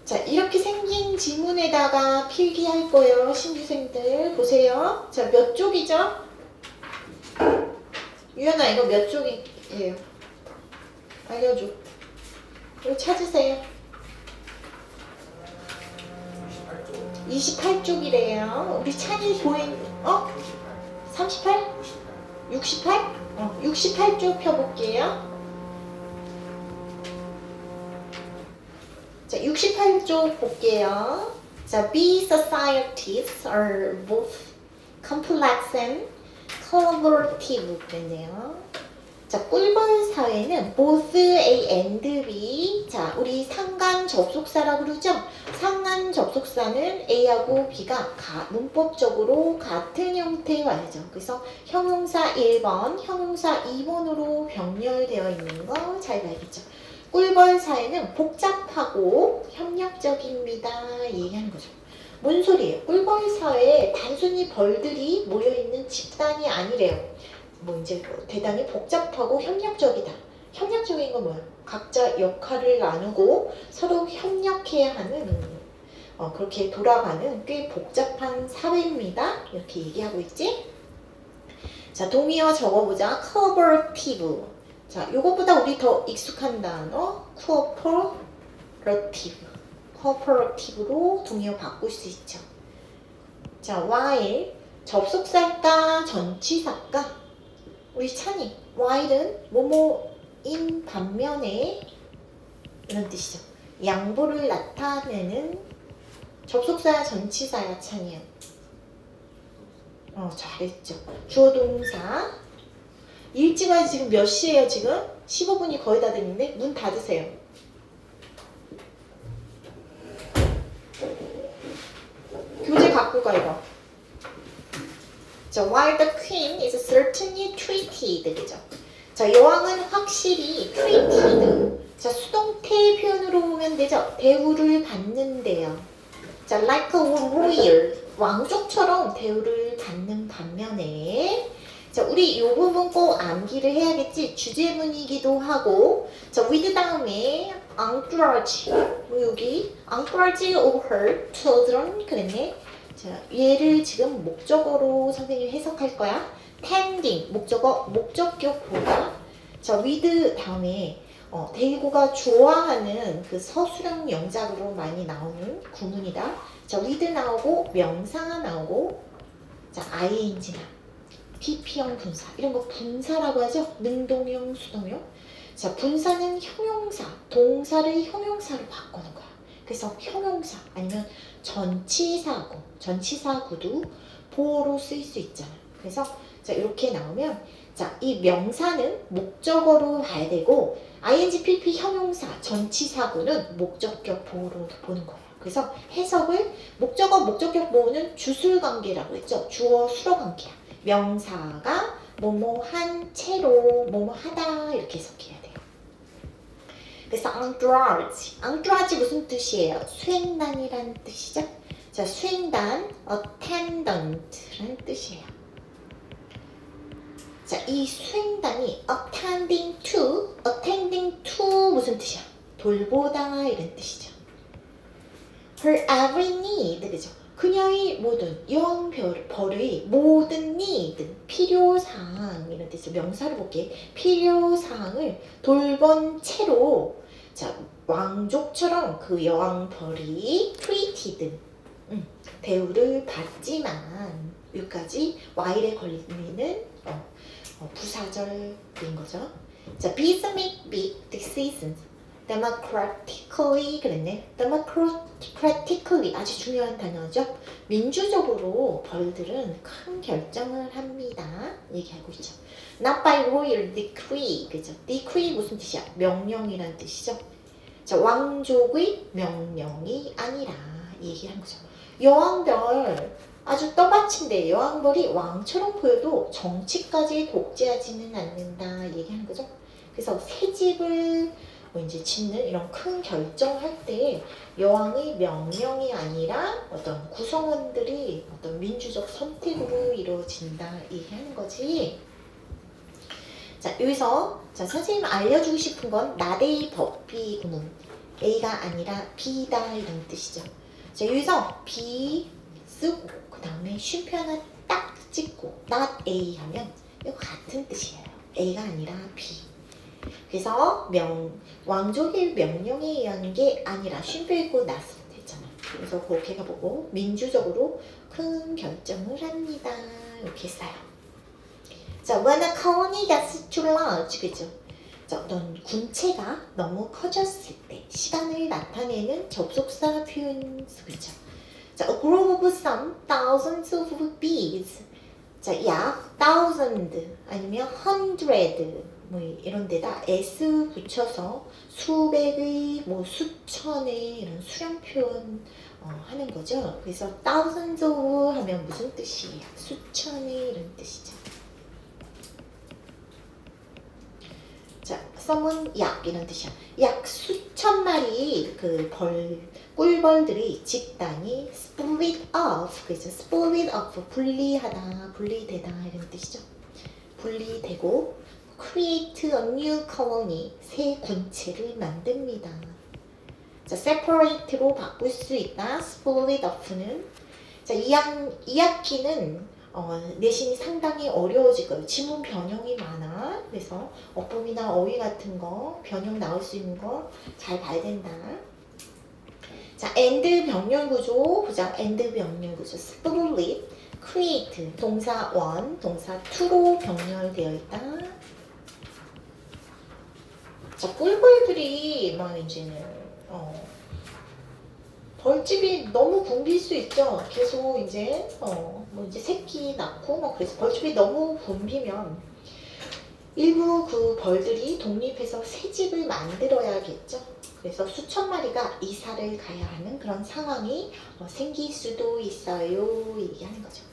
자, 이렇게 생긴 지문에다가 필기할 거예요. 신규생들 보세요. 자, 몇 쪽이죠? 유연아, 이거 몇 쪽이에요? 알려줘. 이거 찾으세요. 28쪽이래요. 우리 찬이 보인 38? 68? 68쪽 펴볼게요. 자, 68쪽 볼게요. 자, these societies are both complex and collaborative 그랬네요. 자, 꿀벌 사회는 both A and B. 자, 우리 상관 접속사라고 그러죠? 상관 접속사는 A하고 B가 문법적으로 같은 형태의 와야죠. 그래서 형용사 1번, 형용사 2번으로 병렬되어 있는 거 잘 봐야겠죠. 꿀벌 사회는 복잡하고 협력적입니다. 얘기하는 거죠. 뭔 소리예요? 꿀벌 사회에 단순히 벌들이 모여있는 집단이 아니래요. 이제 대단히 복잡하고 협력적이다. 협력적인 건 뭐야? 각자 역할을 나누고 서로 협력해야 하는 그렇게 돌아가는 꽤 복잡한 사회입니다. 이렇게 얘기하고 있지? 자, 동의어 적어보자. cooperative. 자, 요것보다 우리 더 익숙한 단어 cooperative. cooperative로 동의어 바꿀 수 있죠. 자, while 접속사일까 전치사일까? 우리 찬이 while은 뭐뭐인 반면에 이런 뜻이죠. 양보를 나타내는 접속사야 전치사야 찬이야? 잘했죠. 주어 동사 일찍까지 지금 몇 시에요 지금? 15분이 거의 다 됐는데 문 닫으세요. 교재 갖고 가 이거. 자, while the queen is certainly treated 그죠? 자, 여왕은 확실히 treated. 자, 수동태 표현으로 보면 되죠? 대우를 받는데요. 자, like a royal 왕족처럼 대우를 받는 반면에 자, 우리 이 부분 꼭 암기를 해야겠지? 주제문이기도 하고 자, with 다음에 encourage 여기 encourage of her children 그랬네. 자, 얘를 지금 목적어로 선생님이 해석할 거야. tending 목적격보다 자, with 다음에 대구가 좋아하는 그 서술형 영작으로 많이 나오는 구문이다. 자, with 나오고 명사가 나오고 자, ing나 PP형 분사 이런 거 분사라고 하죠. 능동형, 수동형. 자, 분사는 형용사, 동사를 형용사로 바꾸는 거야. 그래서 형용사 아니면 전치사구도 보어로 쓰일 수 있잖아. 그래서 자, 이렇게 나오면 자, 이 명사는 목적어로 봐야 되고 ing, PP, 형용사, 전치사구는 목적격 보어로 보는 거야. 그래서 해석을 목적격 보어는 주술관계라고 했죠. 주어 수로 관계야. 명사가 뭐뭐한 채로 뭐뭐하다 이렇게 해석해야 돼요. 그래서 entourage 무슨 뜻이에요? 수행단이란 뜻이죠. 자, 수행단 attendant라는 뜻이에요. 자, 이 수행단이 attending to 무슨 뜻이야? 돌보다 이런 뜻이죠. her every need 그죠? 그녀의 모든 여왕벌의 모든 need 필요사항 이런 뜻이죠. 명사를 볼게. 필요사항을 돌본 채로 자, 왕족처럼 그 여왕벌이 treated 대우를 받지만 여기까지 while에 걸리는 부사절인 거죠. 자, bees make big decisions democratically 그랬네. democratically 아주 중요한 단어죠. 민주적으로 벌들은 큰 결정을 합니다. 얘기하고 있죠. Not by royal decree 그죠? decree 무슨 뜻이야? 명령이란 뜻이죠. 자, 왕족의 명령이 아니라 얘기한 거죠. 여왕벌 아주 떠받친데 여왕벌이 왕처럼 보여도 정치까지 독재하지는 않는다 얘기하는 거죠. 그래서 새 집을 이제 짓는 이런 큰 결정할 때 여왕의 명령이 아니라 어떤 구성원들이 어떤 민주적 선택으로 이루어진다 얘기하는 거지. 자, 여기서 자, 선생님 알려주고 싶은 건 나데이 법비 구문. A가 아니라 B다 이런 뜻이죠. 자, 여기서 B 쓰고 그 다음에 쉼표 하나 딱 찍고 not A 하면 이거 같은 뜻이에요. A가 아니라 B. 그래서 왕족의 명령에 의한 게 아니라 쉼표 있고 났으면 됐잖아요. 그래서 그렇게 가보고 민주적으로 큰 결정을 합니다. 이렇게 써요. 자, when a colony gets too large, 그죠? 자, 어떤 군체가 너무 커졌을 때 시간을 나타내는 접속사 표현 그죠? 자, a group of some thousands of bees. 자, 약 thousand 아니면 hundred 뭐 이런 데다 s 붙여서 수백의 뭐 수천의 이런 수량 표현 하는 거죠. 그래서 thousands of 하면 무슨 뜻이에요? 수천의 이런 뜻이죠. 자, some은 약 이런 뜻이야. 약 수천 마리 그 꿀벌들이 집단이 split off, 그래서 split off 분리하다, 분리되다 이런 뜻이죠. 분리되고 create a new colony, 새 군체를 만듭니다. 자, separate로 바꿀 수 있다. split off는 자, 이 학기는 내신이 상당히 어려워질 거예요. 지문 변형이 많아. 그래서 어법이나 어휘 같은 거 변형 나올 수 있는 거 잘 봐야 된다. 자, and 병렬 구조 보자. and 병렬 구조 split, create 동사 1, 동사 2로 병렬되어 있다. 자, 꿀벌들이 막 이제는 벌집이 너무 붐빌 수 있죠. 계속 이제 뭐 이제 새끼 낳고 뭐 그래서 벌집이 너무 붐비면 일부 그 벌들이 독립해서 새 집을 만들어야겠죠. 그래서 수천 마리가 이사를 가야 하는 그런 상황이 생길 수도 있어요. 얘기하는 거죠.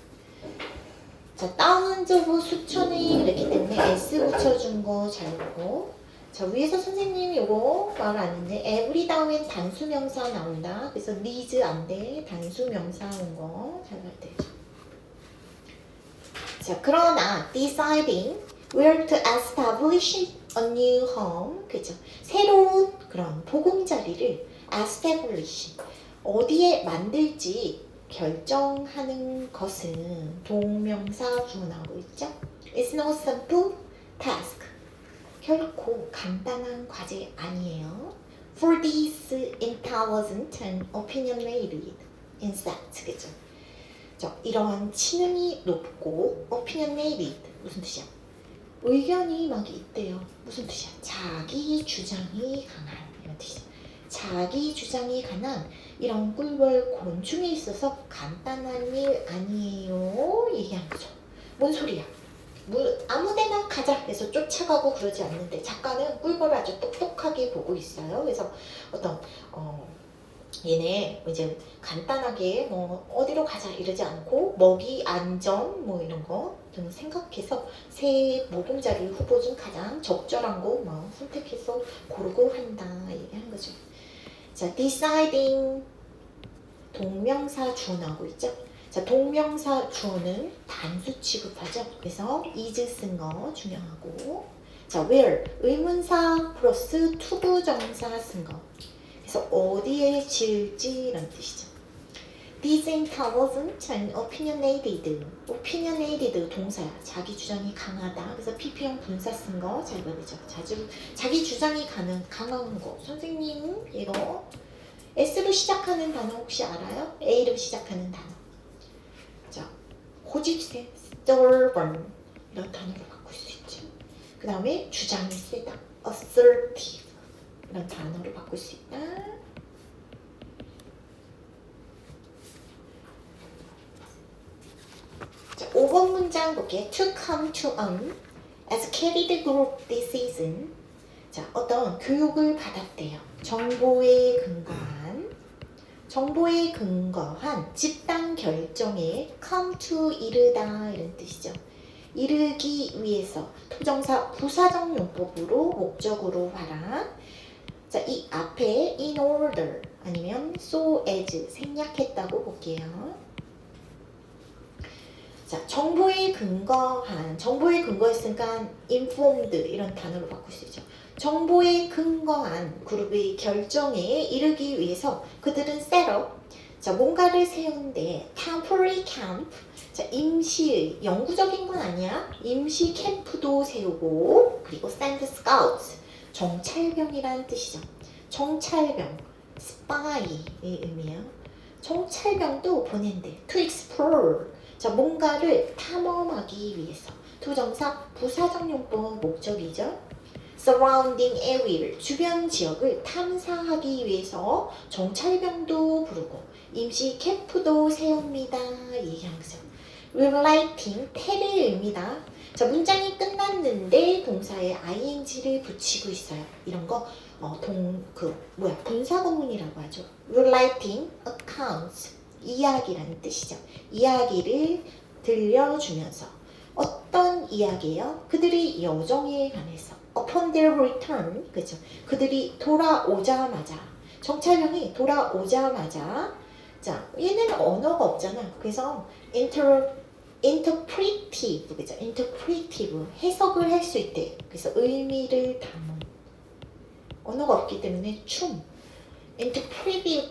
자, thousands of 수천이 그랬기 때문에 s 붙여준 거 잘 보고. 자, 위에서 선생님이 이거 말 안 했는데 every 다음엔 단수명사 나온다. 그래서 needs 안 돼. 단수명사 온 거 잘 봐야 되죠. 자, 그러나 deciding where to establish a new home, 그죠? 새로운 그런 보금자리를 establish 어디에 만들지 결정하는 것은 동명사 주어 나오고 있죠. It's no simple task. 결코 간단한 과제 아니에요. For this intelligent and opinionated insect, 그죠? 이런 지능이 높고 opinionated 무슨 뜻이야? 의견이 막 있대요. 무슨 뜻이야? 자기 주장이 강한 이런 뜻이야. 자기 주장이 강한 이런 꿀벌 곤충에 있어서 간단한 일 아니에요. 얘기하는 거죠. 뭔 소리야? 아무데나 가자 해서 쫓아가고 그러지 않는데 작가는 꿀벌을 아주 똑똑하게 보고 있어요. 그래서 어떤 얘네 이제 간단하게 뭐 어디로 가자 이러지 않고 먹이 안전 뭐 이런 거 좀 생각해서 새 보금자리 후보 중 가장 적절한 거 뭐 선택해서 고르고 한다 얘기하는 거죠. 자, deciding 동명사 주어 나오고 있죠. 자, 동명사 주어는 단수 취급하죠. 그래서 is 쓴 거 중요하고. 자, where 의문사 플러스 투부정사 쓴 거. 그래서 어디에 질지 이런 뜻이죠. disintelligent and opinionated. opinionated 동사야. 자기 주장이 강하다. 그래서 PP형 분사 쓴 거 잘 봐야죠. 자기 주장이 강한 거. 선생님 이거 S로 시작하는 단어 혹시 알아요? A로 시작하는 단어. 자, 고집세, stubborn 이런 단어로 바꿀 수 있죠. 그 다음에 주장이 세다, assertive 이런 단어로 바꿀 수 있다. 자, 5번 문장 볼게요. To come to as carried group this season. 자, 어떤 교육을 받았대요. 정보에 근거한 집단 결정에 come to 이르다 이런 뜻이죠. 이르기 위해서 토정사 부사적 용법으로 목적으로 봐라. 자, 이 앞에 in order 아니면 so as 생략했다고 볼게요. 자, 정보에 근거했으니까 informed 이런 단어로 바꿀 수 있죠. 정보에 근거한 그룹의 결정에 이르기 위해서 그들은 set up, 자, 뭔가를 세운데 temporary camp, 자, 임시의, 영구적인 건 아니야. 임시 캠프도 세우고, 그리고 send scouts, 정찰병이라는 뜻이죠. 정찰병, spy의 의미야. 정찰병도 보낸대. to explore, 자, 뭔가를 탐험하기 위해서. 투정사 부사적 용법 목적이죠. surrounding area를, 주변 지역을 탐사하기 위해서 정찰병도 부르고 임시 캠프도 세웁니다. 얘기한 거죠. rewriting, 테레입니다. 자, 문장이 끝났는데 동사에 ing를 붙이고 있어요. 이런 거 분사구문이라고 하죠. rewriting accounts, 이야기라는 뜻이죠. 이야기를 들려주면서 어떤 이야기예요? 그들이 여정에 관해서 upon their return, 그죠? 그들이 돌아오자마자, 정찰병이 돌아오자마자, 자, 얘는 언어가 없잖아. 그래서 interpretive, 그죠? interpretive, 해석을 할 수 있대. 그래서 의미를 담은, 언어가 없기 때문에 interpretive,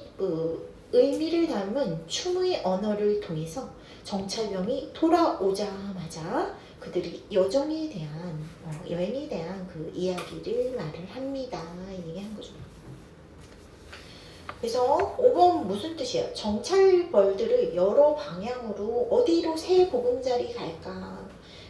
의미를 담은 춤의 언어를 통해서 정찰병이 돌아오자마자 그들이 여행에 대한 그 이야기를 말을 합니다. 얘기한 거죠. 그래서 5번 무슨 뜻이에요? 정찰벌들을 여러 방향으로 어디로 새 보금자리 갈까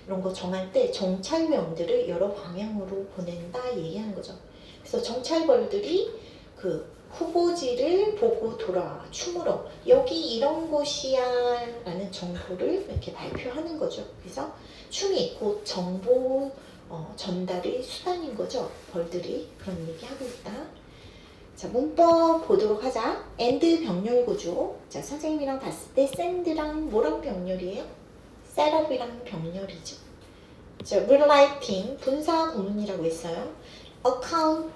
이런 거 정할 때 정찰병들을 여러 방향으로 보낸다 얘기하는 거죠. 그래서 정찰벌들이 그 후보지를 보고 돌아와 춤으로 여기 이런 곳이야 라는 정보를 이렇게 발표하는 거죠. 그래서 춤이 곧 정보 전달의 수단인 거죠. 벌들이 그런 얘기하고 있다. 자, 문법 보도록 하자. and 병렬 구조. 자, 선생님이랑 봤을 때 send랑 뭐랑 병렬이에요? setup이랑 병렬이죠. 자, rewriting 분사 구문이라고 했어요. account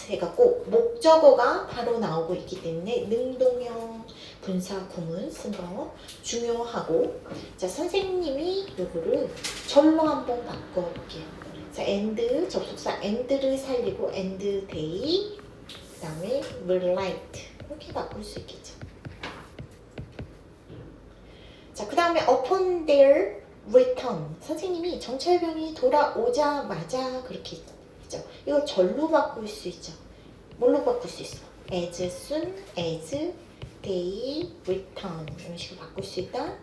해갖고 목적어가 바로 나오고 있기 때문에 능동형 분사 구문 쓴 거 중요하고, 자, 선생님이 요거를 절로 한번 바꿔볼게요. 자, and 접속사 and를 살리고 and they, 그 다음에 rewrite 이렇게 바꿀 수 있겠죠. 자, 그 다음에 upon their return, 선생님이 정찰병이 돌아오자마자 그렇게 있죠. 이거 절로 바꿀 수 있죠. 뭘로 바꿀 수 있어? as soon as they return 이런 식으로 바꿀 수 있다.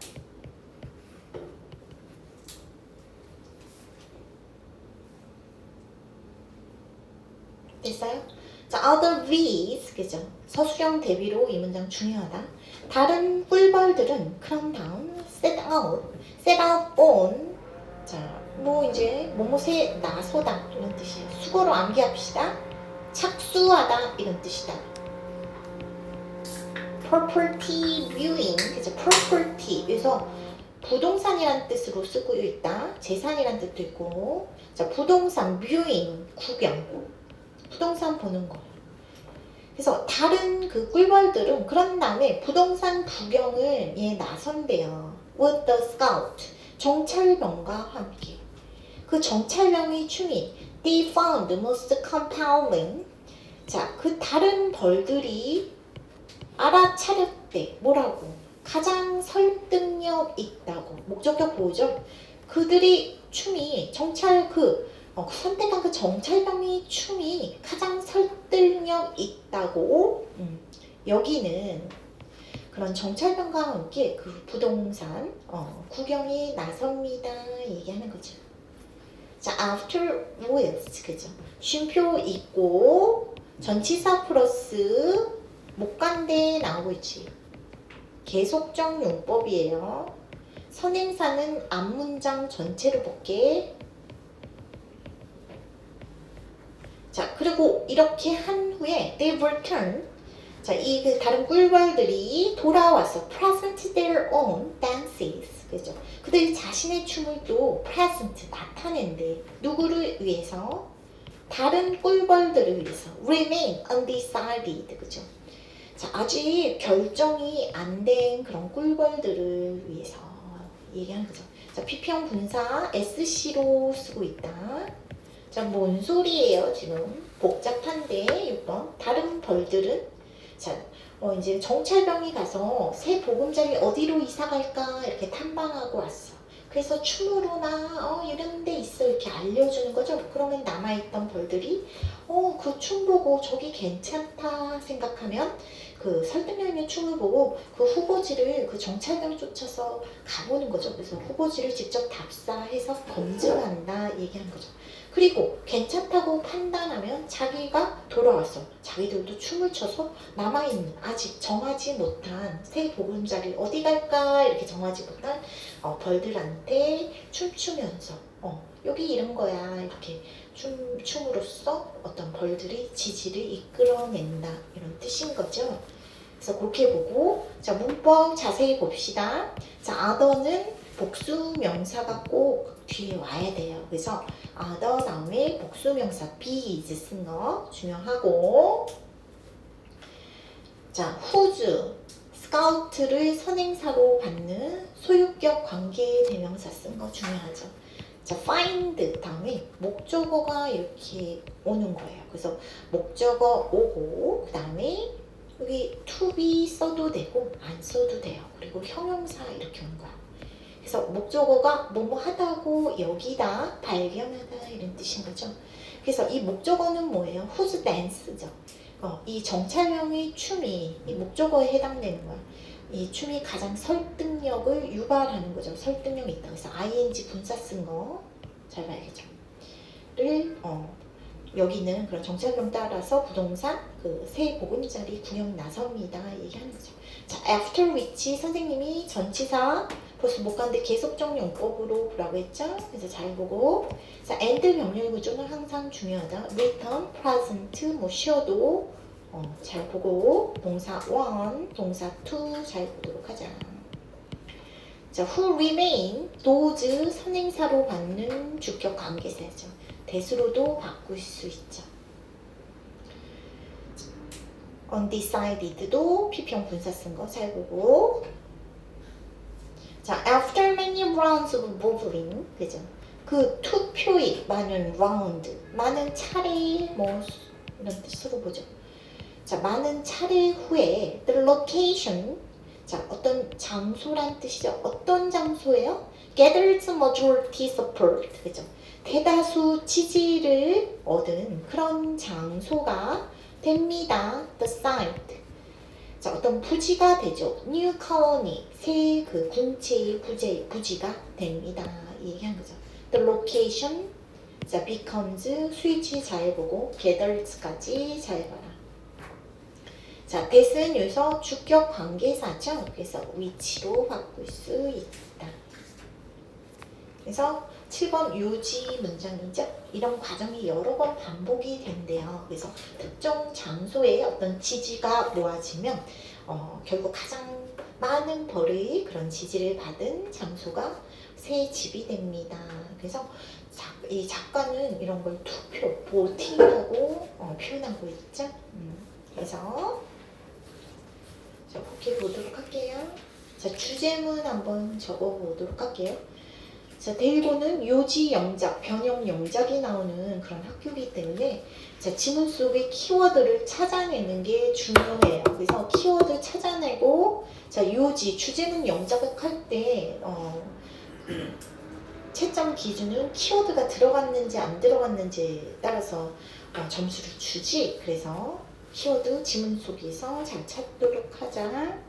됐어요? 자, other with, 그죠? 서술형 대비로 이 문장 중요하다. 다른 꿀벌들은 그런 다음 set out on, 자, 뭐 이제 뭐뭐에 나서다 이런 뜻이에요. 수거로 암기합시다. 착수하다 이런 뜻이다. property viewing, 그죠? property, 그래서 부동산이란 뜻으로 쓰고 있다. 재산이란 뜻도 있고, 자, 부동산 viewing, 구경, 부동산 보는 거. 그래서 다른 그 꿀벌들은 그런 다음에 부동산 구경을 나선대요. with the scout, 정찰병과 함께. 그 정찰병의 춤이 they found most compelling. 자, 그 다른 벌들이 알아차렸대. 뭐라고? 가장 설득력 있다고. 목적격 보호죠. 그들이 춤이 선택한 그 정찰병의 춤이 가장 설득력 있다고 여기는 그런 정찰병과 함께 그 부동산 구경에 나섭니다 얘기하는 거죠. 자, afterwards, 그죠? 쉼표 있고 전치사 플러스 목간대 나오고 있지. 계속적 용법이에요. 선행사는 앞문장 전체를 볼게. 자, 그리고 이렇게 한 후에 they return. 자, 이 그 다른 꿀벌들이 돌아와서 present their own dances. 그죠? 그들이 자신의 춤을 또 present 나타낸대. 누구를 위해서? 다른 꿀벌들을 위해서. remain undecided. 그죠? 자, 아직 결정이 안 된 그런 꿀벌들을 위해서 얘기하는 거죠. 자, P형 분사 SC로 쓰고 있다. 자, 뭔 소리예요, 지금? 복잡한데 6번 다른 벌들은 자 이제 정찰병이 가서 새 보금자리 어디로 이사 갈까 이렇게 탐방하고 왔어. 그래서 춤으로나 이런 데 있어 이렇게 알려주는 거죠. 그러면 남아있던 벌들이 그 춤 보고 저기 괜찮다 생각하면 그 설득력 있는 춤을 보고 그 후보지를 그 정찰병 쫓아서 가보는 거죠. 그래서 후보지를 직접 답사해서 검증한다 얘기하는 거죠. 그리고 괜찮다고 판단하면 자기가 돌아왔어. 자기들도 춤을 춰서 남아있는 아직 정하지 못한 새 보금자리 어디 갈까 이렇게 정하지 못한 벌들한테 춤추면서 여기 이런 거야 이렇게 춤으로써 어떤 벌들이 지지를 이끌어낸다 이런 뜻인 거죠. 그래서 그렇게 보고 자 문법 자세히 봅시다. 자 other는 복수 명사가 꼭 뒤에 와야 돼요. 그래서 other 다음에 복수 명사 be is 쓴 거 중요하고 자 whose 스카우트를 선행사로 받는 소유격 관계 대명사 쓴 거 중요하죠. 자, find 다음에 목적어가 이렇게 오는 거예요. 그래서 목적어 오고 그 다음에 여기 to be 써도 되고 안 써도 돼요. 그리고 형용사 이렇게 오는 거야. 그래서 목적어가 뭐뭐 하다고 여기다 발견하다 이런 뜻인 거죠. 그래서 이 목적어는 뭐예요? whose dance죠. 이 정찰명의 춤이 이 목적어에 해당되는 거야. 이 춤이 가장 설득력을 유발하는 거죠. 설득력이 있다. 그래서 ing 분사 쓴 거 잘 봐야겠죠. 를 여기는 그런 정찰명 따라서 부동산 그 새 보금자리 구경 나섭니다 얘기하는 거죠. 자, after which 선생님이 전치사 벌써 못 가는데 계속적 용법으로 보라고 했죠. 그래서 잘 보고 자, and 병렬 구조는 항상 중요하다. return, present 뭐 쉬어도 잘 보고 동사 one, 동사 two 잘 보도록 하자. 자, who remain, those 선행사로 받는 주격 관계사죠. 대수로도 바꿀 수 있죠. undecided도 피평 분사 쓴 거 잘 보고 자, after many rounds of voting 그죠? 그 투표의 많은 라운드, 많은 차례 뭐 이런 뜻으로 보죠. 자, 많은 차례 후에 the location 자, 어떤 장소란 뜻이죠. 어떤 장소예요? gathers majority support 그죠? 대다수 지지를 얻은 그런 장소가 됩니다. the site 자, 어떤 부지가 되죠. new colony 새 그 궁체의 부지가 됩니다. 얘기한 거죠. the location 자, becomes 스위치 잘 보고 gathers까지 잘 봐라. 자, that은 여기서 주격 관계사죠. 그래서 위치로 바꿀 수 있다. 그래서 7번 유지 문장이죠. 이런 과정이 여러 번 반복이 된대요. 그래서 특정 장소에 어떤 지지가 모아지면 결국 가장 많은 벌의 그런 지지를 받은 장소가 새 집이 됩니다. 그래서 이 작가는 이런 걸 투표, 보팅이라고 표현하고 있죠. 그래서 자, 그렇게 보도록 할게요. 자, 주제문 한번 적어보도록 할게요. 자, 대일고는 요지 영작, 변형 영작이 나오는 그런 학교이기 때문에 자, 지문 속의 키워드를 찾아내는 게 중요해요. 그래서 키워드 찾아내고 자, 요지, 주제문 영작을 할 때 채점 기준은 키워드가 들어갔는지 안 들어갔는지에 따라서 점수를 주지. 그래서 키워드 지문 속에서 잘 찾도록 하자.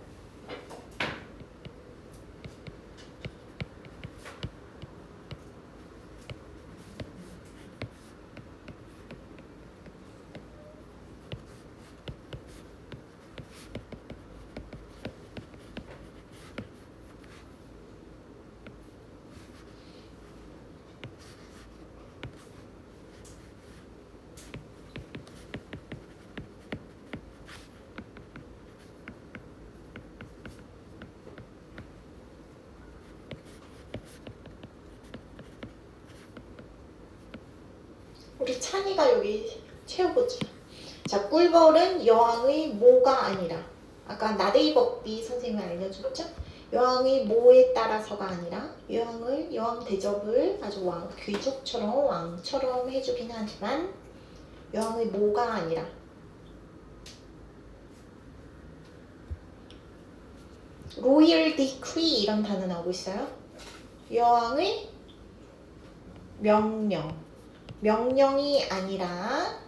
우리 찬이가 여기 채워보자. 자, 꿀벌은 여왕의 모가 아니라 아까 나데이법비 선생님이 알려줬죠? 여왕의 모에 따라서가 아니라 여왕 대접을 아주 귀족처럼 왕처럼 해주긴 하지만 여왕의 뭐가 아니라. 로열 디크리 이런 단어 나오고 있어요. 여왕의 명령이 아니라.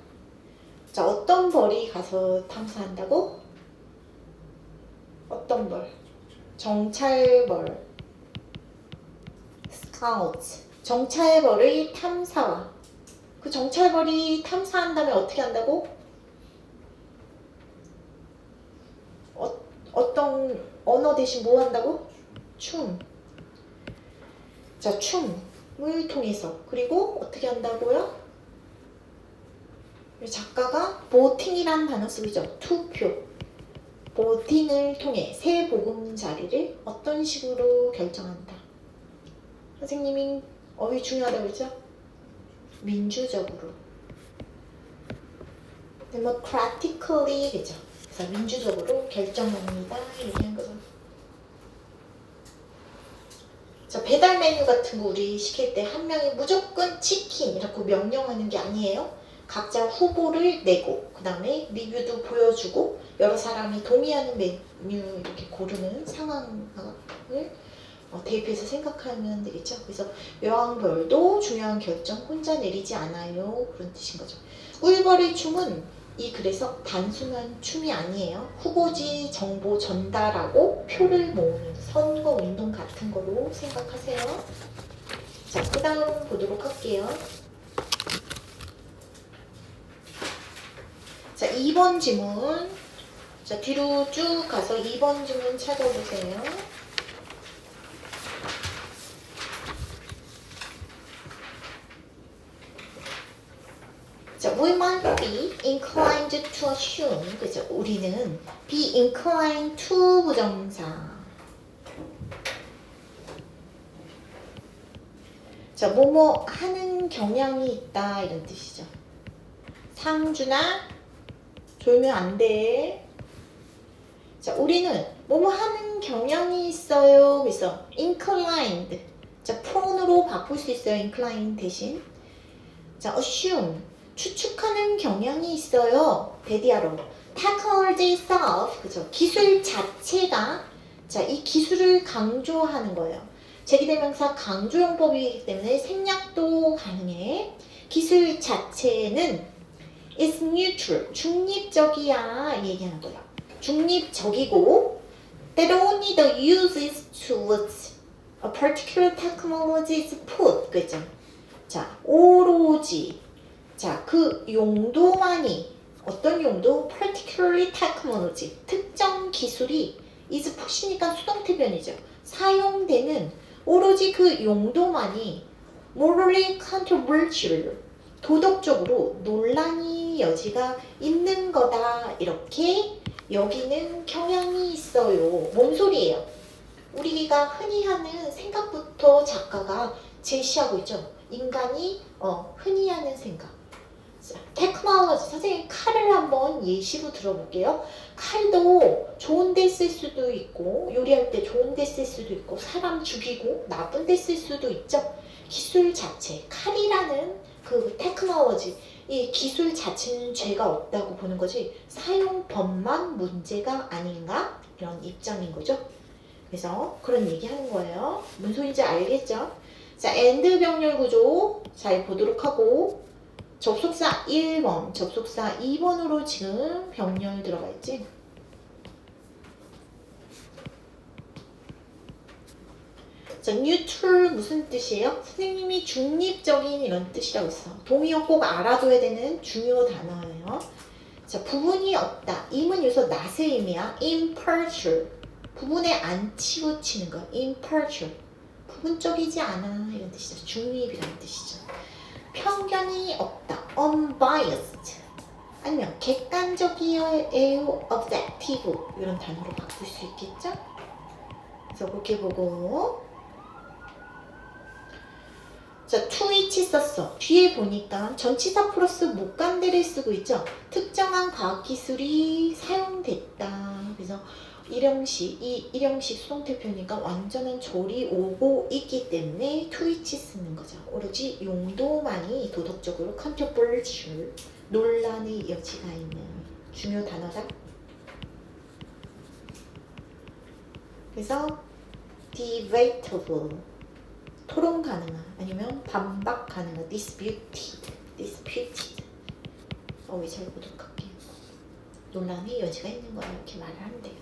자, 어떤 벌이 가서 탐사한다고? 어떤 벌? 정찰벌. 스카우트. 정찰벌의 탐사와. 그 정찰벌이 탐사한 다음에 어떻게 한다고? 어떤 언어 대신 뭐 한다고? 춤. 자, 춤을 통해서. 그리고 어떻게 한다고요? 작가가 보팅이라는 단어 쓰죠. 투표. 보팅을 통해 새 보금자리를 어떤 식으로 결정한다. 선생님이 어휘 중요하다고 했죠? 민주적으로. democratically 그죠? 그래서 민주적으로 결정합니다. 얘기한 거죠. 자, 배달 메뉴 같은 거 우리 시킬 때 한 명이 무조건 치킨 이렇게 명령하는 게 아니에요. 각자 후보를 내고 그 다음에 리뷰도 보여주고 여러 사람이 동의하는 메뉴 이렇게 고르는 상황을 대입해서 생각하면 되겠죠. 그래서 여왕벌도 중요한 결정 혼자 내리지 않아요. 그런 뜻인 거죠. 꿀벌의 춤은 그래서 단순한 춤이 아니에요. 후보지 정보 전달하고 표를 모으는 선거 운동 같은 거로 생각하세요. 자, 그 다음 보도록 할게요. 자, 2번 지문. 자, 뒤로 쭉 가서 2번 지문 찾아보세요. 자, we might be inclined to assume. 그죠? 우리는 be inclined to 부정사. 자, 뭐뭐 하는 경향이 있다 이런 뜻이죠. 상준아, 졸면 안 돼. 자, 우리는 뭐뭐 하는 경향이 있어요. 그래서 inclined. 자, pronoun으로 바꿀 수 있어요. incline 대신. 자, assume. 추측하는 경향이 있어요. 대디하러. technology itself. 그죠? 기술 자체가. 자, 이 기술을 강조하는 거예요. 제기대명사 강조용법이기 때문에 생략도 가능해. 기술 자체는 is neutral. 중립적이야. 얘기하는 거예요. 중립적이고 that only the use is towards a particular technology is put. 그죠? 자, 오로지. 자, 그 용도만이 어떤 용도? particularly technology. 특정 기술이 is put이니까 수동태변이죠. 사용되는 오로지 그 용도만이 morally controversial. 도덕적으로 논란이 여지가 있는 거다. 이렇게 여기는 경향이 있어요. 뭔 소리예요? 우리가 흔히 하는 생각부터 작가가 제시하고 있죠. 인간이 흔히 하는 생각. 자, 테크놀로지. 선생님 칼을 한번 예시로 들어볼게요. 칼도 좋은 데 쓸 수도 있고 요리할 때 좋은 데 쓸 수도 있고 사람 죽이고 나쁜 데 쓸 수도 있죠. 기술 자체. 칼이라는 그 테크놀로지. 이 기술 자체는 죄가 없다고 보는 거지 사용법만 문제가 아닌가? 이런 입장인 거죠. 그래서 그런 얘기 하는 거예요. 무슨 소리인지 알겠죠? 자, and 병렬 구조 잘 보도록 하고 접속사 1번, 접속사 2번으로 지금 병렬 들어가 있지? 자, neutral 무슨 뜻이에요? 선생님이 중립적인 이런 뜻이라고 했어. 동의어 꼭 알아둬야 되는 중요 단어예요. 자, 부분이 없다. 임은 여기서 낫의 의미야. impartial. 부분에 안 치우치는 거. impartial. 부분적이지 않아. 이런 뜻이죠. 중립이라는 뜻이죠. 편견이 없다. unbiased. 아니면 객관적이에요. objective. 이런 단어로 바꿀 수 자, to which 썼어. 뒤에 보니까 전치사 플러스 목간대를 쓰고 있죠. 특정한 과학기술이 사용됐다. 그래서 일형식, 이 일형식 수동태표니까 완전한 조리 오고 있기 때문에 to which 쓰는 거죠. 오로지 용도만이 도덕적으로 controversial, 논란의 여지가 있는 중요 단어다. 그래서 debatable, 토론 가능한, 아니면 반박 가능한, disputed. 왜 잘 보도할게요. 논란의 여지가 있는 거야. 이렇게 말을 하면 돼요.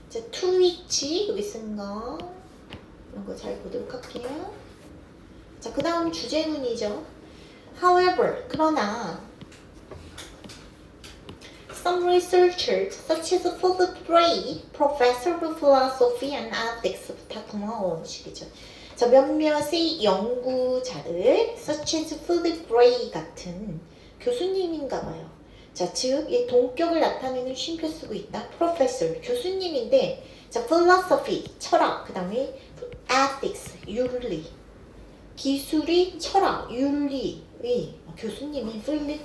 자, to which 여기 쓴 거, 이런 거 잘 보도록 할게요. 자, 그 다음 주제문이죠. However, 그러나 some researchers, such as Philip Bray, professor of philosophy and ethics, 부탁구만 원식이죠. 자, 몇몇의 연구자들, such as Philip Bray 같은 교수님인가 봐요. 자, 즉, 이 동격을 나타내는 쉼표 쓰고 있다. professor, 교수님인데, 자, philosophy, 철학, 그 다음에 ethics, 윤리, 기술이 철학, 윤리의 교수님인 필립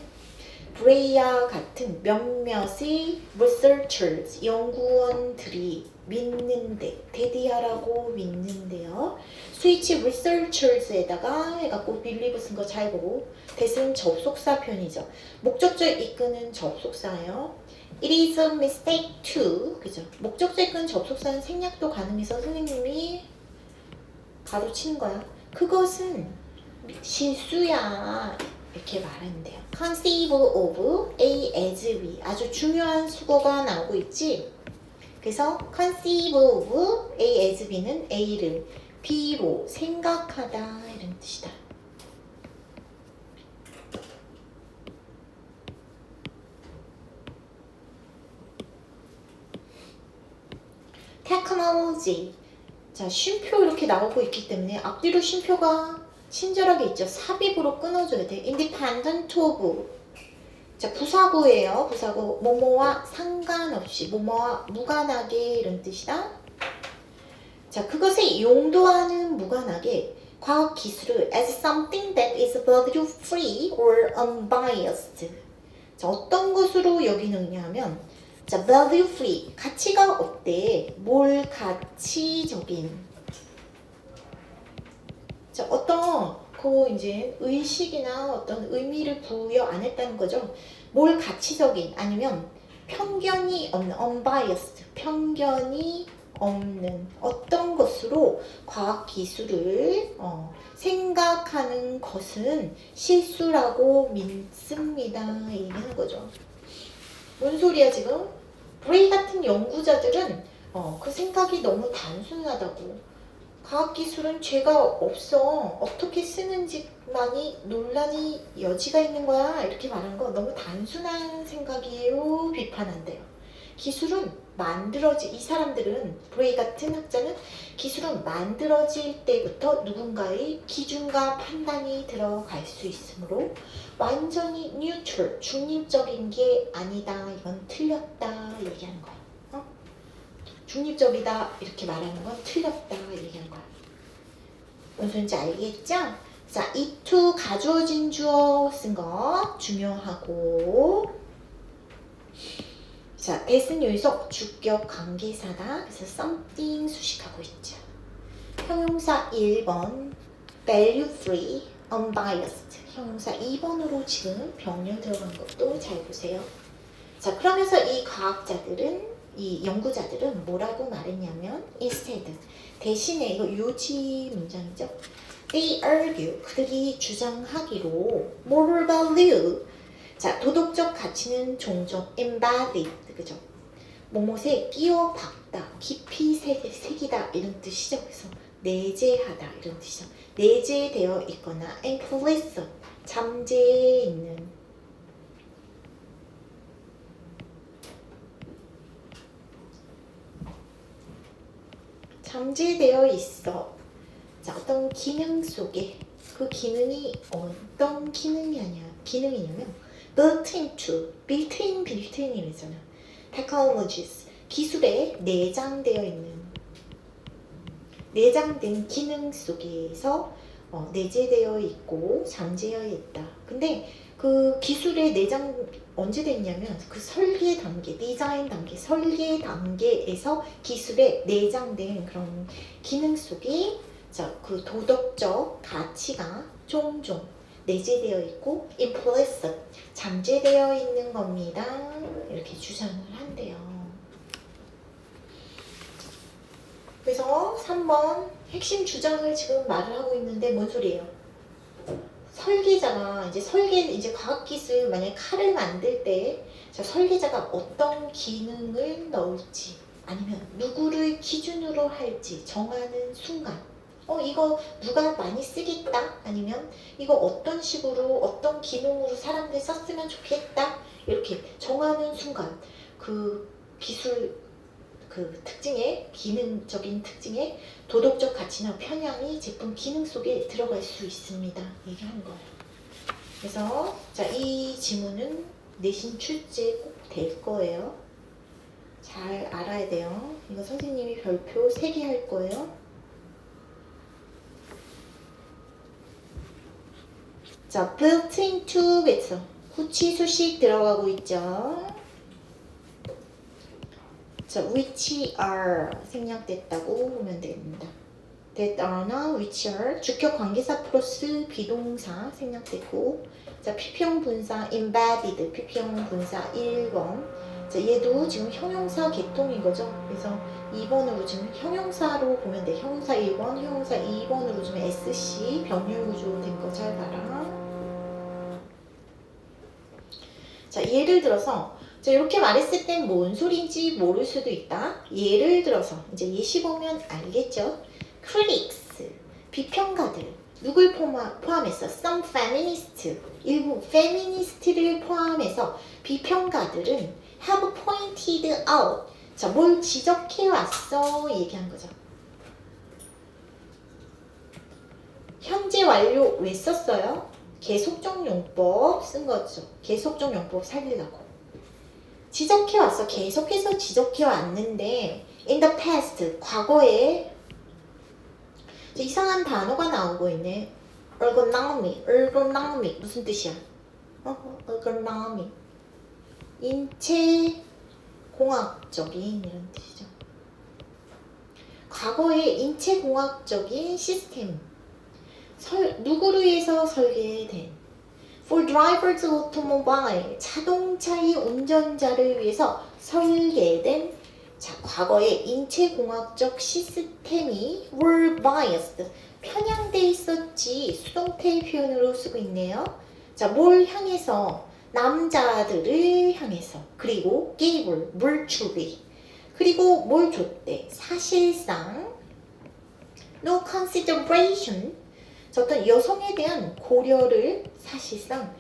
브레이와 같은 몇몇의 researchers, 연구원들이 믿는데, 대디하라고 믿는데요. 스위치 researchers에다가 해갖고 believe 쓴 거 잘 보고, 대신 접속사 편이죠. 목적절 이끄는 접속사예요. It is a mistake to, 그죠? 목적절 이끄는 접속사는 생략도 가능해서 선생님이 가로치는 거야. 그것은 실수야. 이렇게 말하면 돼요. conceive of A as B. 아주 중요한 수거가 나오고 있지. 그래서 conceive of A as B는 A를 B로 생각하다 이런 뜻이다. technology. 자, 쉼표 이렇게 나오고 있기 때문에 앞뒤로 쉼표가 친절하게 있죠. 삽입으로 끊어줘야 돼. independent of. 자, 부사구예요. 부사구. 뭐뭐와 상관없이, 뭐뭐와 무관하게 이런 뜻이다. 자, 그것을 용도하는 무관하게 과학 기술을 as something that is value free or unbiased. 자, 어떤 것으로 여기느냐 하면, 자, value free. 가치가 없대. 뭘 가치적인. 자, 어떤 이제 의식이나 어떤 의미를 부여 안 했다는 거죠. 뭘 가치적인 아니면 편견이 없는 unbiased, 편견이 없는 어떤 것으로 과학 기술을 생각하는 것은 실수라고 믿습니다. 얘기하는 거죠. 뭔 소리야 지금? 브레이 같은 연구자들은 그 생각이 너무 단순하다고. 과학기술은 죄가 없어. 어떻게 쓰는지만이 논란이 여지가 있는 거야. 이렇게 말하는 거 너무 단순한 생각이에요. 비판한대요. 기술은 이 사람들은, 브레이 같은 학자는 기술은 만들어질 때부터 누군가의 기준과 판단이 들어갈 수 있으므로 완전히 뉴트럴, 중립적인 게 아니다. 이건 틀렸다. 얘기하는 거야. 중립적이다 이렇게 말하는 건 틀렸다 얘기하는 거야. 뭔 소리인지 알겠죠? 자, it to 가주어진 주어 쓴 거 중요하고, 자, that은 여기서 주격 관계사다. 그래서 something 수식하고 있죠. 형용사 1번 value free, unbiased. 형용사 2번으로 지금 병렬 들어간 것도 잘 보세요. 자, 그러면서 이 연구자들은 뭐라고 말했냐면 instead, 대신에 이거 요지 문장이죠. They argue, 그들이 주장하기로 moral value, 자, 도덕적 가치는 종종 embodied, 그죠? 뭐뭐에 끼워 박다, 깊이 새기다 이런 뜻이죠. 그래서 내재하다 이런 뜻이죠. 내재되어 있거나 implicit, 잠재해 있는. 잠재되어 있어. 자, 어떤 기능 속에 그 기능이 어떤 기능이냐면 built-in이잖아. technologies, 기술에 내장된 기능 속에서 내재되어 있고 잠재되어 있다. 근데 그 기술의 내장 언제 됐냐면 그 설계 단계, 디자인 단계, 설계 단계에서 기술에 내장된 그런 기능 속에 그 도덕적 가치가 종종 내재되어 있고 implicit, 잠재되어 있는 겁니다. 이렇게 주장을 한대요. 그래서 3번 핵심 주장을 지금 말을 하고 있는데 뭔 소리예요? 설계자가 이제 과학기술 만약에 칼을 만들 때 설계자가 어떤 기능을 넣을지 아니면 누구를 기준으로 할지 정하는 순간 이거 누가 많이 쓰겠다 아니면 이거 어떤 식으로 어떤 기능으로 사람들이 썼으면 좋겠다 이렇게 정하는 순간 그 기술 그 특징의 기능적인 특징의 도덕적 가치나 편향이 제품 기능 속에 들어갈 수 있습니다. 얘기하는 거예요. 그래서 이 지문은 내신 출제 꼭 될 거예요. 잘 알아야 돼요. 이거 선생님이 별표 3개 할 거예요. built into 그래서 후치 수식 들어가고 있죠. which are 생략됐다고 보면 됩니다. that are나 which are 주격 관계사 플러스 비동사 생략됐고 PP형 분사 embedded PP형 분사 1번 얘도 지금 형용사 계통인 거죠. 그래서 2번으로 지금 형용사로 보면 돼. 형용사 1번, 형용사 2번으로 지금 SC 병렬 구조 된 거 잘 봐라. 예를 들어서 이렇게 말했을 땐 뭔 소리인지 모를 수도 있다. 예를 들어서 이제 예시 보면 알겠죠? critics, 비평가들. 누굴 포함해서 some feminist, 일부 페미니스트를 포함해서 비평가들은 have pointed out. 뭘 지적해 왔어 얘기한 거죠. 현재 완료 왜 썼어요? 계속적 용법 쓴 거죠. 계속적 용법 살리려고. 지적해 왔어. 계속해서 지적해 왔는데 in the past, 과거에 이상한 단어가 나오고 있네. ergonomic 무슨 뜻이야? ergonomic 인체 공학적인 이런 뜻이죠. 과거에 인체 공학적인 시스템 누구를 위해서 설계된 For drivers automobile 자동차의 운전자를 위해서 설계된 과거의 인체공학적 시스템이 were biased 편향돼 있었지 수동태 표현으로 쓰고 있네요. 뭘 향해서 남자들을 향해서 그리고 gave virtually 그리고 뭘 줬대 사실상 no consideration 어떤 여성에 대한 고려를 사실상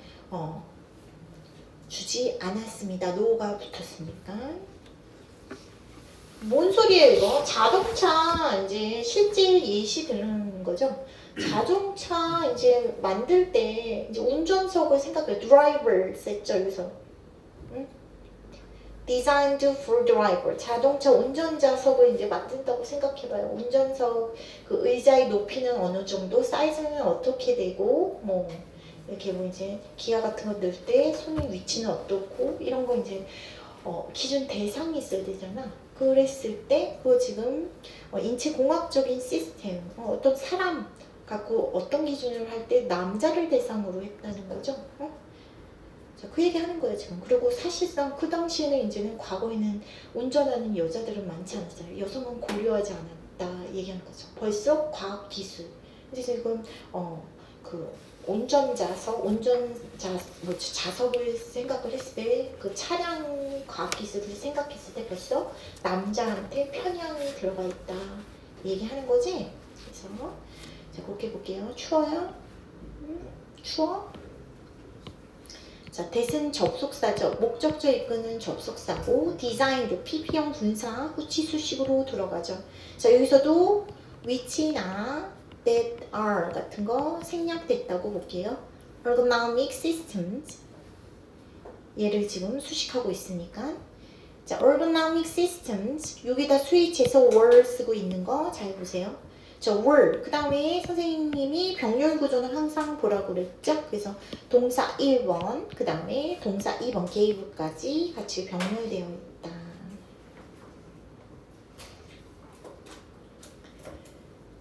주지 않았습니다. no가 붙었으니까. 뭔 소리예요 이거? 자동차 이제 실제 예시 들은 거죠. 자동차 이제 만들 때 이제 운전석을 생각해요. driver 썼죠 여기서. designed for driver 자동차 운전자석을 이제 만든다고 생각해봐요. 운전석 그 의자의 높이는 어느 정도, 사이즈는 어떻게 되고 뭐 이렇게 뭐 이제 기아 같은 거 넣을 때 손의 위치는 어떻고 이런 거 이제 기준 대상이 있어야 되잖아. 그랬을 때 그거 지금 인체 공학적인 시스템 어떤 사람 갖고 어떤 기준으로 할 때 남자를 대상으로 했다는 거죠. 그 얘기 하는 거예요 지금. 그리고 사실상 그 당시에는 이제는 과거에는 운전하는 여자들은 많지 않았어요. 여성은 고려하지 않았다 얘기하는 거죠. 벌써 과학 기술 이제 지금 그 자석을 생각을 했을 때 그 차량 과학 기술을 생각했을 때 벌써 남자한테 편향이 들어가 있다 얘기하는 거지. 그래서 그렇게 볼게요. 추워요? 추워? that은 접속사죠. 목적어 이끄는 접속사고 designed PP형 분사 후치 수식으로 들어가죠. 여기서도 which나 that are 같은 거 생략됐다고 볼게요. ergonomic systems 얘를 지금 수식하고 있으니까 ergonomic systems 여기다 스위치해서 were 쓰고 있는 거 잘 보세요. 저 were. 그 다음에 선생님이 병렬 구조는 항상 보라고 그랬죠? 그래서 동사 1번, 그 다음에 동사 2번 gave까지 같이 병렬되어 있다.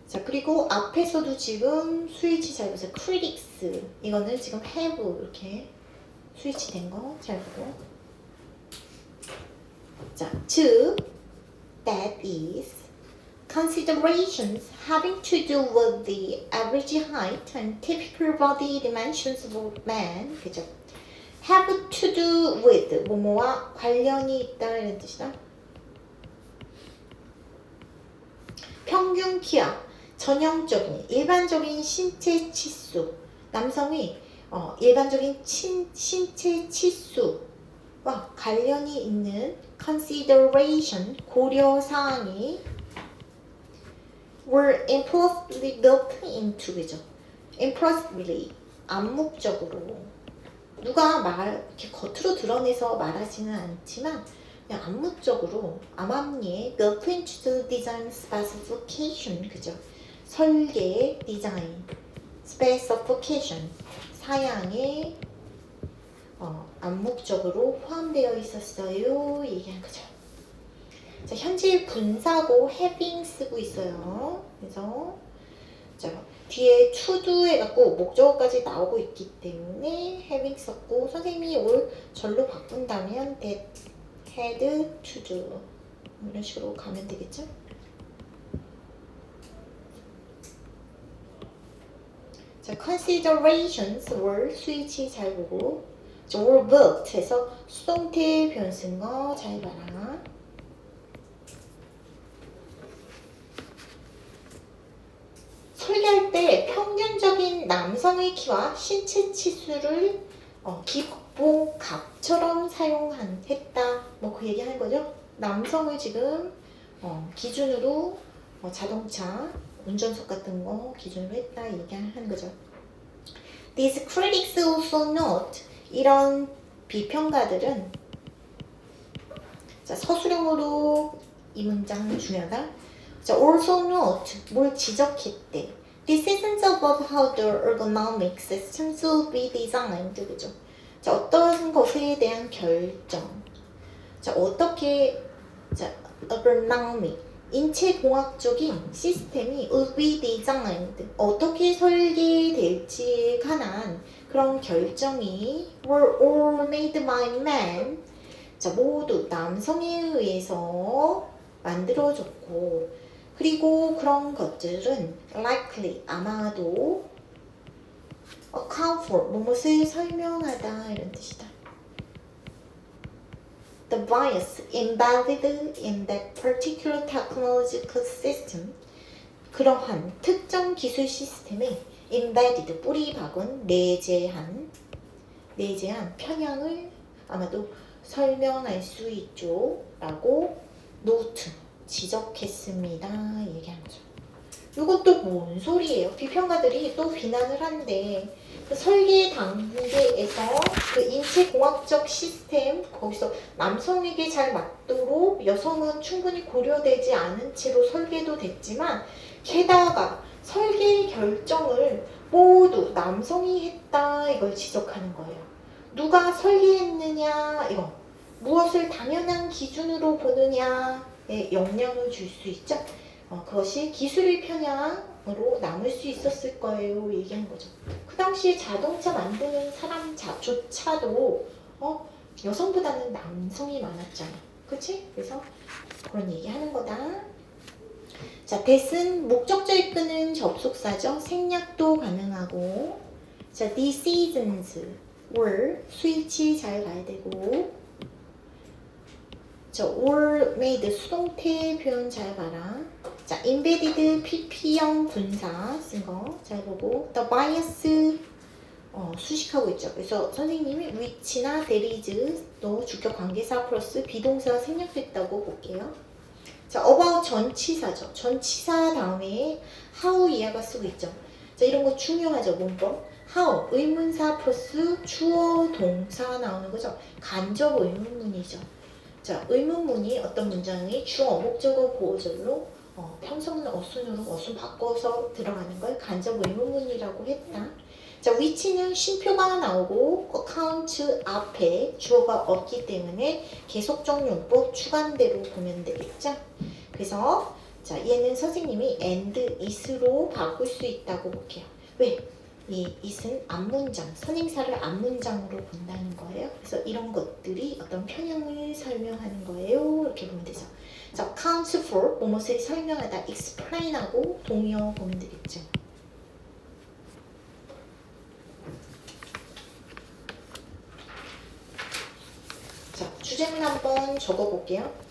자, 그리고 앞에서도 지금 스위치 잘 보세요. critics. 이거는 지금 have 이렇게 스위치 된 거 잘 보고. 자, to, that is, considerations having to do with the average height and typical body dimensions of man. 그죠? have to do with, 뭐뭐와 관련이 있다 이런 뜻이다. 평균 키와 전형적인 일반적인 신체 치수, 남성이 일반적인 신체 치수와 관련이 있는 consideration, 고려사항이 were implicitly built into, 그죠? implicitly, 암묵적으로 누가 이렇게 겉으로 드러내서 말하지는 않지만 그냥 암묵적으로 암암리에 built into the design specification, 그죠? 설계, 디자인, specification, 사양에 암묵적으로 포함되어 있었어요. 얘기한 거죠. 자, 현재 분사고 having 쓰고 있어요. 그래서 자, 뒤에 to do 해갖고 목적어까지 나오고 있기 때문에 having 썼고, 선생님이 올 절로 바꾼다면 that had to do 이런 식으로 가면 되겠죠? 자, considerations were 스위치 잘 보고, were built 해서 수동태 표현 쓴 거 잘 봐라. 설계할 때 평균적인 남성의 키와 신체 치수를 기본값처럼 했다. 뭐 그 얘기 하는 거죠. 남성을 지금 기준으로 자동차, 운전석 같은 거 기준으로 했다 얘기하는 거죠. These critics also note, 이런 비평가들은, 자, 서술형으로 이 문장 중요하다. 자, also note, 뭘 지적했대. Decisions about how the ergonomic systems will be designed, 그죠? 자, 어떤 것에 대한 결정. 자, 어떻게, 자, ergonomic, 인체공학적인 시스템이 will be designed, 어떻게 설계될지에 관한 그런 결정이 were all made by men, 자, 모두 남성에 의해서 만들어졌고, 그리고 그런 것들은 likely, 아마도 account for, 무엇을 설명하다 이런 뜻이다. The bias embedded in that particular technological system, 그러한 특정 기술 시스템에 embedded, 뿌리 박은, 내재한 편향을 아마도 설명할 수 있죠 라고 노트, 지적했습니다 얘기한 거죠. 이것도 뭔 소리예요? 비평가들이 또 비난을 한데, 그 설계 단계에서 그 인체공학적 시스템, 거기서 남성에게 잘 맞도록 여성은 충분히 고려되지 않은 채로 설계도 됐지만, 게다가 설계 결정을 모두 남성이 했다 이걸 지적하는 거예요. 누가 설계했느냐, 이거 무엇을 당연한 기준으로 보느냐에 영향을 줄 수 있죠. 그것이 기술의 편향으로 남을 수 있었을 거예요 얘기한 거죠. 그 당시에 자동차 만드는 사람조차도 여성보다는 남성이 많았잖아, 그치? 그래서 그런 얘기 하는 거다. 자, that은 목적절 이끄는 접속사죠. 생략도 가능하고. 자, these seasons were, 스위치 잘 가야 되고, 자, were made, 수동태 표현 잘 봐라. 자, embedded, PP형 분사 쓴 거 잘 보고, the bias 수식하고 있죠. 그래서 선생님이 which나 that is, 또 주격 관계사 플러스 비동사 생략됐다고 볼게요. 자, about 전치사죠. 전치사 다음에 how 이하가 쓰고 있죠. 자, 이런 거 중요하죠. 문법. how, 의문사 플러스 주어 동사 나오는 거죠. 간접 의문문이죠. 자, 의문문이 어떤 문장이 주어, 목적어, 보어절로 평소문 어순으로 어순 바꿔서 들어가는 걸 간접 의문문이라고 했다. 자, 위치는 쉼표가 나오고 account 앞에 주어가 없기 때문에 계속적 용법 주관대로 보면 되겠죠. 그래서 자, 얘는 선생님이 and is로 바꿀 수 있다고 볼게요. 왜? 이 it은 앞문장, 선행사를 앞문장으로 본다는 거예요. 그래서 이런 것들이 어떤 편향을 설명하는 거예요. 이렇게 보면 되죠. 자, account for, 무엇을 설명하다, explain하고 동의어 보면 되겠죠. 자, 주제문 한번 적어볼게요.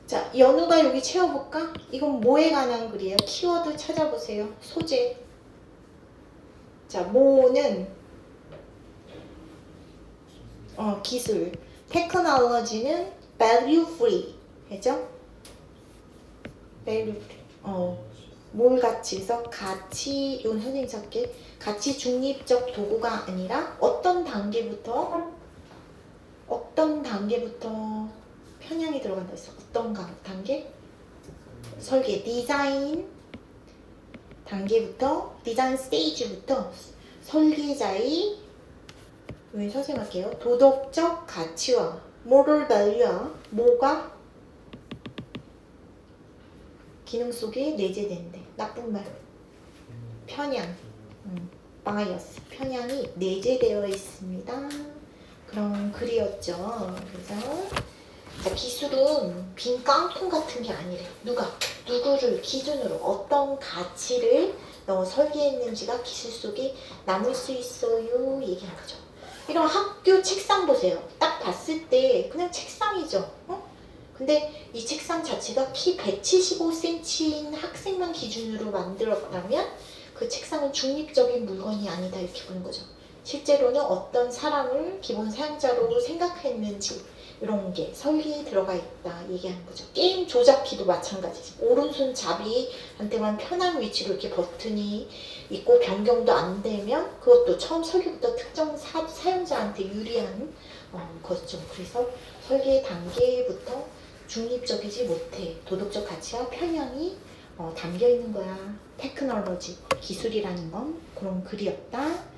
자, 연우가 여기 채워볼까? 이건 뭐에 관한 글이에요? 키워드 찾아보세요. 소재. 자, 뭐는 기술. 테크놀로지는 value free. 그죠? value free. 뭘 가치? 그래서 가치, 이건 선생님 찾게. 가치 중립적 도구가 아니라 어떤 단계부터 편향이 들어간다 했어. 어떤 단계? 설계, 디자인 단계부터, 디자인 스테이지부터 설계자의, 여기 선생님 할게요. 도덕적 가치와 moral value와 뭐가 기능 속에 내재된대. 나쁜 말. 편향. bias. 편향이 내재되어 있습니다. 그런 글이었죠. 그래서 자, 기술은 빈 깡통 같은 게 아니래. 누구를 기준으로 어떤 가치를 설계했는지가 기술 속에 남을 수 있어요. 얘기하는 거죠. 이런 학교 책상 보세요. 딱 봤을 때 그냥 책상이죠. 근데 이 책상 자체가 키 175cm인 학생만 기준으로 만들었다면 그 책상은 중립적인 물건이 아니다. 이렇게 보는 거죠. 실제로는 어떤 사람을 기본 사용자로 생각했는지 이런 게 설계에 들어가 있다 얘기하는 거죠. 게임 조작키도 마찬가지지. 오른손잡이한테만 편한 위치로 이렇게 버튼이 있고 변경도 안 되면 그것도 처음 설계부터 특정 사용자한테 유리한 거죠. 그래서 설계 단계부터 중립적이지 못해. 도덕적 가치와 편향이 담겨 있는 거야. 테크놀로지, 기술이라는 건 그런 글이었다.